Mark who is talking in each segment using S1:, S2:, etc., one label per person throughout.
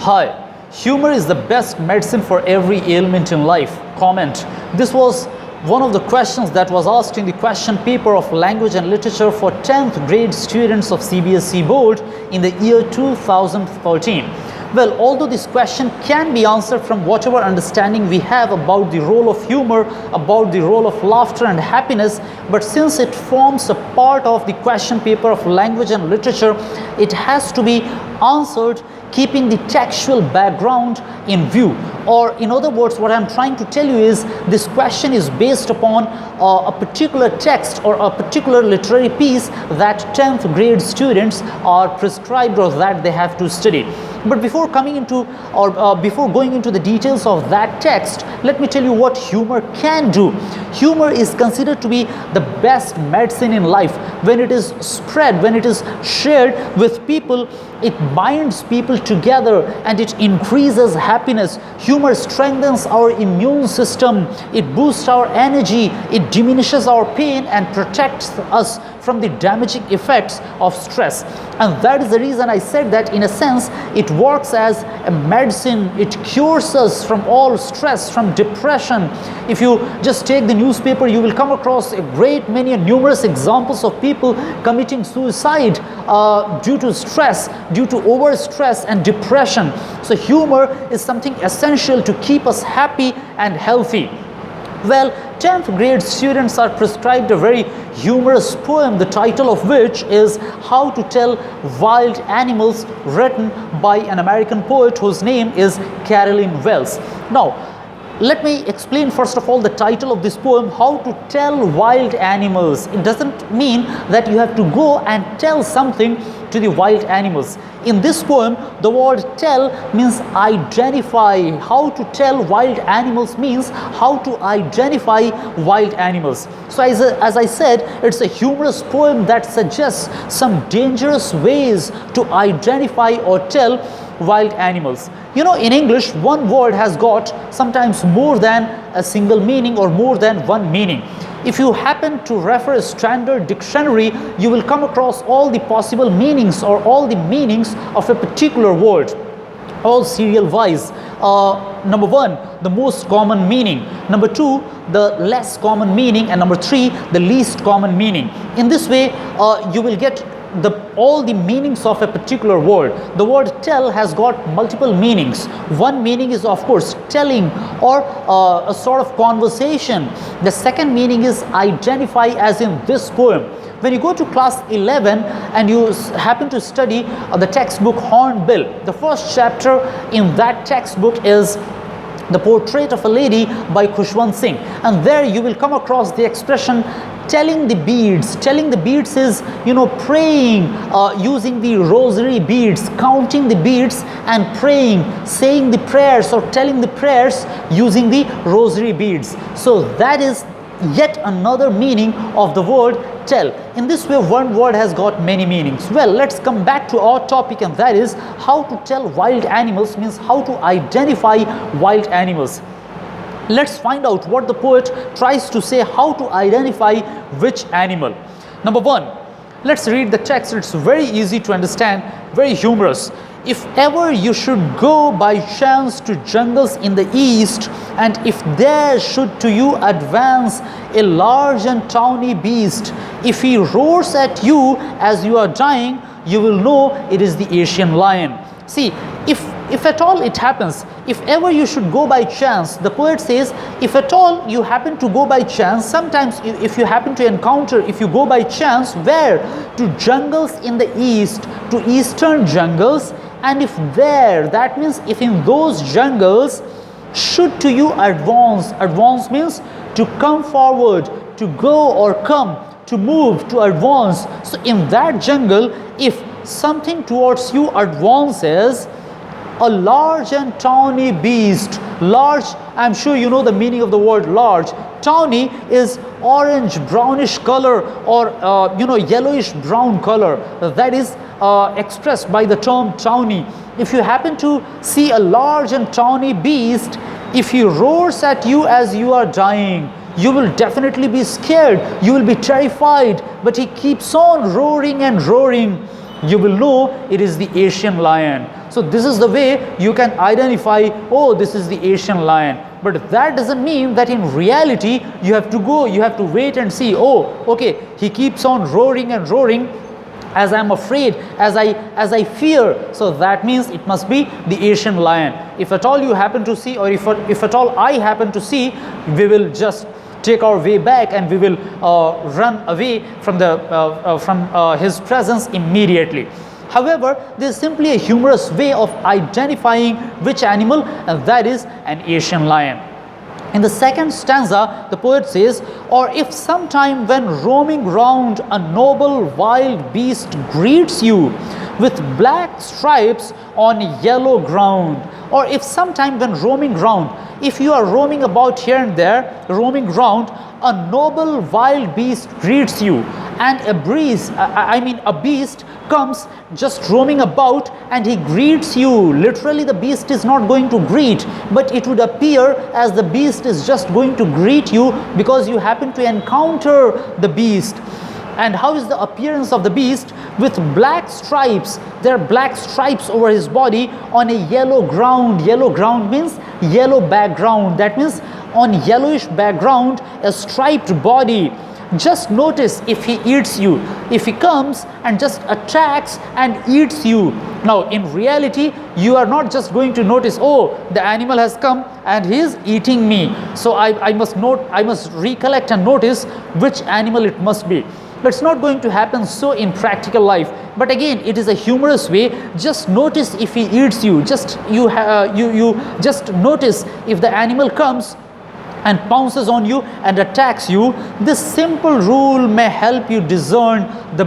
S1: Hi, humor is the best medicine for every ailment in life. Comment. This was one of the questions that was asked in the question paper of language and literature for 10th grade students of CBSE board in the year 2013. Well, although this question can be answered from whatever understanding we have about the role of humor, about the role of laughter and happiness, but since it forms a part of the question paper of language and literature, it has to be answered keeping the textual background in view. Or in other words, what I'm trying to tell you is this question is based upon a particular text or a particular literary piece that 10th grade students are prescribed or that they have to study. But before coming into before going into the details of that text, let me tell you what humor can do. Humor is considered to be the best medicine in life. When it is spread, when it is shared with people, it binds people together and it increases happiness. Humor strengthens our immune system, it boosts our energy, it diminishes our pain and protects us from the damaging effects of stress. And that is the reason I said that in a sense it works as a medicine. It cures us from all stress, from depression. If you just take the newspaper, you will come across a great many and numerous examples of people committing suicide due to stress, due to overstress and depression. So humor is something essential to keep us happy and healthy. Well, 10th grade students are prescribed a very humorous poem, the title of which is How to Tell Wild Animals, written by an American poet whose name is Carolyn Wells. Now, let me explain first of all the title of this poem, How to Tell Wild Animals. It doesn't mean that you have to go and tell something to the wild animals. In this poem, the word tell means identify. How to tell wild animals means how to identify wild animals. So as I said, it's a humorous poem that suggests some dangerous ways to identify or tell wild animals. You know, in English, one word has got sometimes more than a single meaning or more than one meaning. If you happen to refer a standard dictionary, you will come across all the possible meanings or all the meanings of a particular word, all serial wise. Number one, the most common meaning. Number two, the less common meaning. And number three, the least common meaning. In this way, you will get all the meanings of a particular word. The word tell has got multiple meanings. One meaning is of course telling or a sort of conversation. The second meaning is identify, as in this poem. When you go to class 11 and you happen to study the textbook Hornbill, the first chapter in that textbook is The Portrait of a Lady by Khushwant Singh, and there you will come across the expression telling the beads. Telling the beads is, you know, praying using the rosary beads, counting the beads and praying, saying the prayers or telling the prayers using the rosary beads. So that is yet another meaning of the word tell. In this way, one word has got many meanings. Well, let's come back to our topic, and that is how to tell wild animals means how to identify wild animals. Let's find out what the poet tries to say, how to identify which animal. Number one, let's read the text. It's very easy to understand, very humorous. If ever you should go by chance to jungles in the east, and if there should to you advance a large and tawny beast, if he roars at you as you are dying, you will know it is the Asian lion. See, if at all it happens, if ever you should go by chance, the poet says, if at all you happen to go by chance, sometimes if you happen to encounter, if you go by chance, where? To jungles in the east, to eastern jungles, and if there, that means if in those jungles, should to you advance means to come forward, to go or come, to move, to advance. So in that jungle, if something towards you advances, a large and tawny beast. Large, I'm sure you know the meaning of the word large. Tawny is orange brownish color or yellowish brown color. That is expressed by the term tawny. If you happen to see a large and tawny beast, if he roars at you as you are dying, you will definitely be scared, you will be terrified, but he keeps on roaring and roaring. You will know it is the Asian lion. So this is the way you can identify, oh, this is the Asian lion. But that doesn't mean that in reality you have to wait and see, oh, okay, he keeps on roaring and roaring as I'm afraid, as I fear, so that means it must be the Asian lion. If at all you happen to see, or if at all I happen to see, we will just take our way back and we will run away from his presence immediately. However, this is simply a humorous way of identifying which animal, and that is an Asian lion. In the second stanza, the poet says, or if sometime when roaming round a noble wild beast greets you with black stripes on yellow ground, or if sometime when roaming round, if you are roaming about here and there, roaming round, a noble wild beast greets you, and a beast comes just roaming about and he greets you. Literally, the beast is not going to greet, but it would appear as the beast is just going to greet you because you happen to encounter the beast. And how is the appearance of the beast? With black stripes. There are black stripes over his body on a yellow ground. Yellow ground means yellow background. That means on yellowish background, a striped body. Just notice if he eats you, if he comes and just attacks and eats you. Now in reality, you are not just going to notice, oh, the animal has come and he is eating me, so I must recollect and notice which animal it must be. But it's not going to happen so in practical life. But again, it is a humorous way. Just notice if he eats you. You just notice if the animal comes and pounces on you and attacks you. This simple rule may help you discern the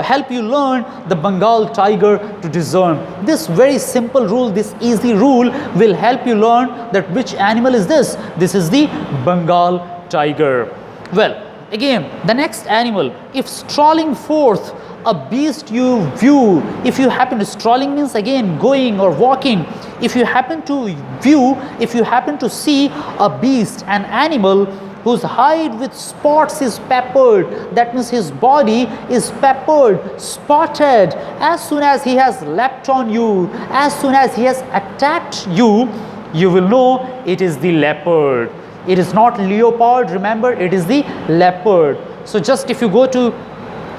S1: help you learn the Bengal tiger to discern. This very simple rule, this easy rule will help you learn that which animal is this. This is the Bengal tiger. Well, again, the next animal, if strolling forth a beast you view, if you happen to, strolling means again going or walking, if you happen to view, if you happen to see a beast, an animal whose hide with spots is peppered, that means his body is peppered, spotted, as soon as he has leapt on you, as soon as he has attacked you, you will know it is the leopard. It is not leopard, remember, it is the leopard. So just if you go to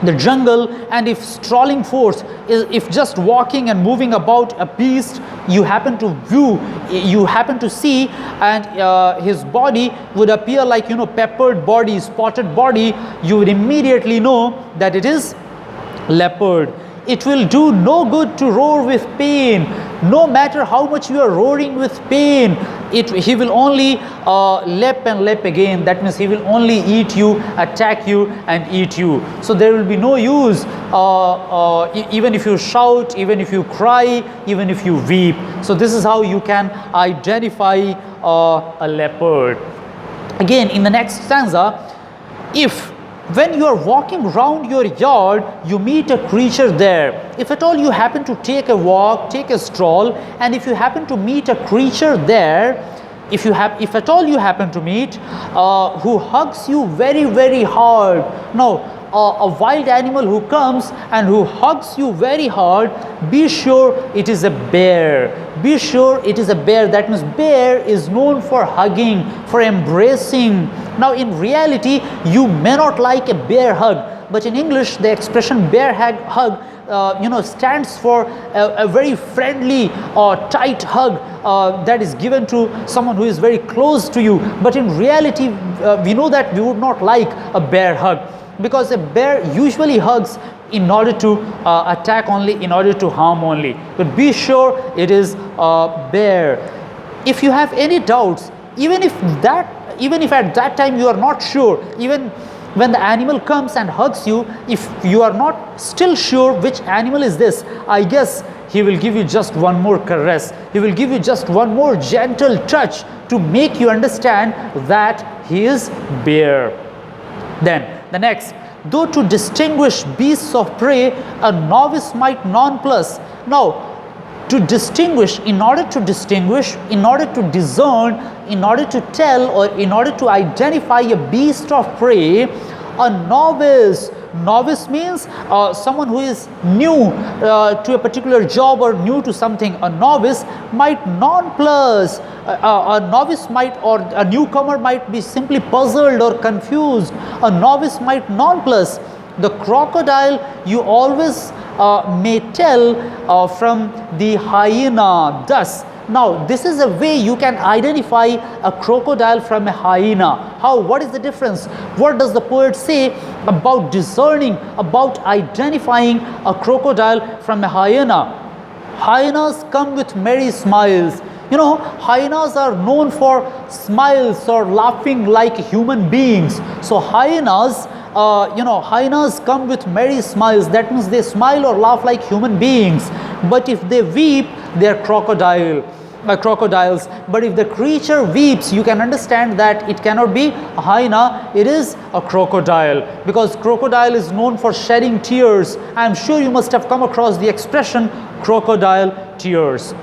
S1: the jungle and if strolling forth, if just walking and moving about a beast you happen to view, you happen to see, and his body would appear like, peppered body, spotted body, you would immediately know that it is leopard. It will do no good to roar with pain. No matter how much you are roaring with pain, he will only leap and leap again. That means he will only eat you, attack you and eat you. So there will be no use even if you shout, even if you cry, even if you weep. So this is how you can identify a leopard. Again, in the next stanza, if when you are walking round your yard, you meet a creature there. If at all you happen to take a walk, take a stroll, and if you happen to meet a creature there, if at all you happen to meet, who hugs you very, very hard. Now, a wild animal who comes and who hugs you very hard, be sure it is a bear. Be sure it is a bear. That means bear is known for hugging, for embracing. Now in reality, you may not like a bear hug, but in English the expression bear hug stands for a very friendly or tight hug that is given to someone who is very close to you. But in reality, we know that we would not like a bear hug, because a bear usually hugs in order to attack only, in order to harm only. But be sure it is a bear. If you have any doubts, even if at that time you are not sure, even when the animal comes and hugs you, if you are not still sure which animal is this, I guess he will give you just one more caress. He will give you just one more gentle touch to make you understand that he is bear. Then the next, though to distinguish beasts of prey a novice might nonplus. Now, to distinguish, in order to discern, in order to tell, or in order to identify a beast of prey, a novice Novice means someone who is new to a particular job or new to something. A novice might nonplus. A novice might, or a newcomer might be simply puzzled or confused. A novice might nonplus. The crocodile you always may tell from the hyena. Thus, now this is a way you can identify a crocodile from a hyena. How? What is the difference? What does the poet say about discerning, about identifying a crocodile from a hyena? Hyenas come with merry smiles. You know, hyenas are known for smiles or laughing like human beings. So hyenas, hyenas come with merry smiles. That means they smile or laugh like human beings. But if they weep, they are crocodiles. But if the creature weeps, you can understand that it cannot be a hyena, it is a crocodile, because crocodile is known for shedding tears. I am sure you must have come across the expression crocodile tears.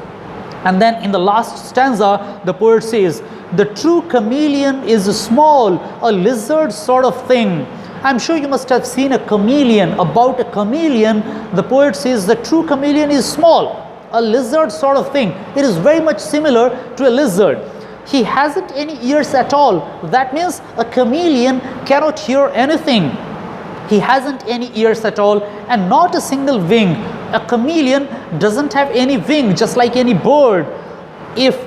S1: And then in the last stanza, the poet says, the true chameleon is small, a lizard sort of thing. I'm sure you must have seen a chameleon. About a chameleon, the poet says the true chameleon is small, a lizard sort of thing. It is very much similar to a lizard. He hasn't any ears at all. That means a chameleon cannot hear anything. He hasn't any ears at all, and not a single wing. A chameleon doesn't have any wing, just like any bird. If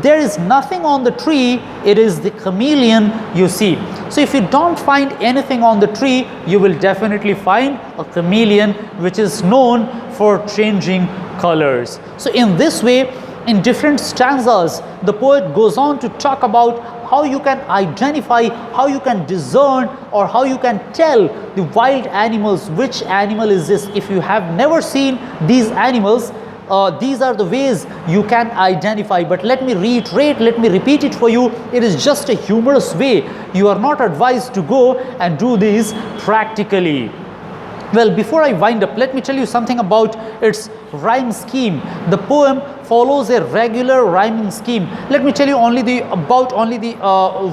S1: there is nothing on the tree, it is the chameleon you see. So if you don't find anything on the tree, you will definitely find a chameleon, which is known for changing colors. So in this way, in different stanzas, the poet goes on to talk about how you can identify, how you can discern, or how you can tell the wild animals, which animal is this. If you have never seen these animals, these are the ways you can identify. But let me reiterate, let me repeat it for you. It is just a humorous way. You are not advised to go and do these practically. Well, before I wind up, let me tell you something about its rhyme scheme. The poem follows a regular rhyming scheme. Let me tell you only the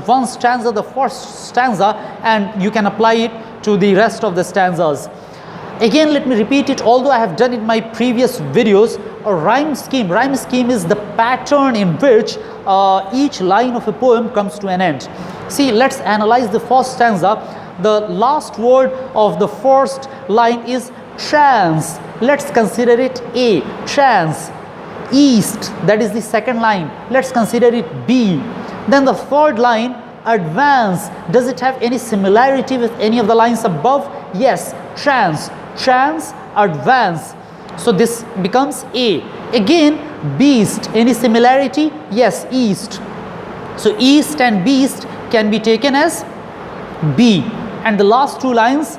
S1: one stanza, the first stanza, and you can apply it to the rest of the stanzas. Again, let me repeat it, although I have done it in my previous videos. A rhyme scheme. Rhyme scheme is the pattern in which each line of a poem comes to an end. See, let's analyze the first stanza. The last word of the first line is chance. Let's consider it A, chance. East, that is the second line. Let's consider it B. Then the third line, advance. Does it have any similarity with any of the lines above? Yes, chance, chance, advance. So this becomes A. Again, beast. Any similarity? Yes, east. So east and beast can be taken as B. And the last two lines,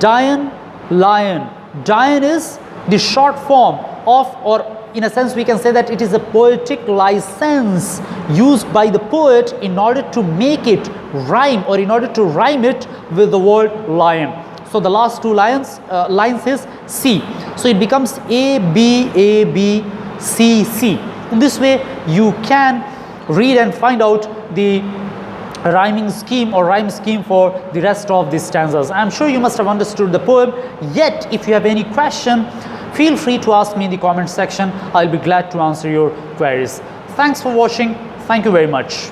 S1: Dian, lion. Dian is the short form of, or in a sense we can say that it is a poetic license used by the poet in order to make it rhyme, or in order to rhyme it with the word lion. So the last two lines is C. So it becomes A, B, C, C. In this way you can read and find out the rhyming scheme or rhyme scheme for the rest of these stanzas. I am sure you must have understood the poem. Yet if you have any question, feel free to ask me in the comment section. I'll be glad to answer your queries. Thanks for watching. Thank you very much.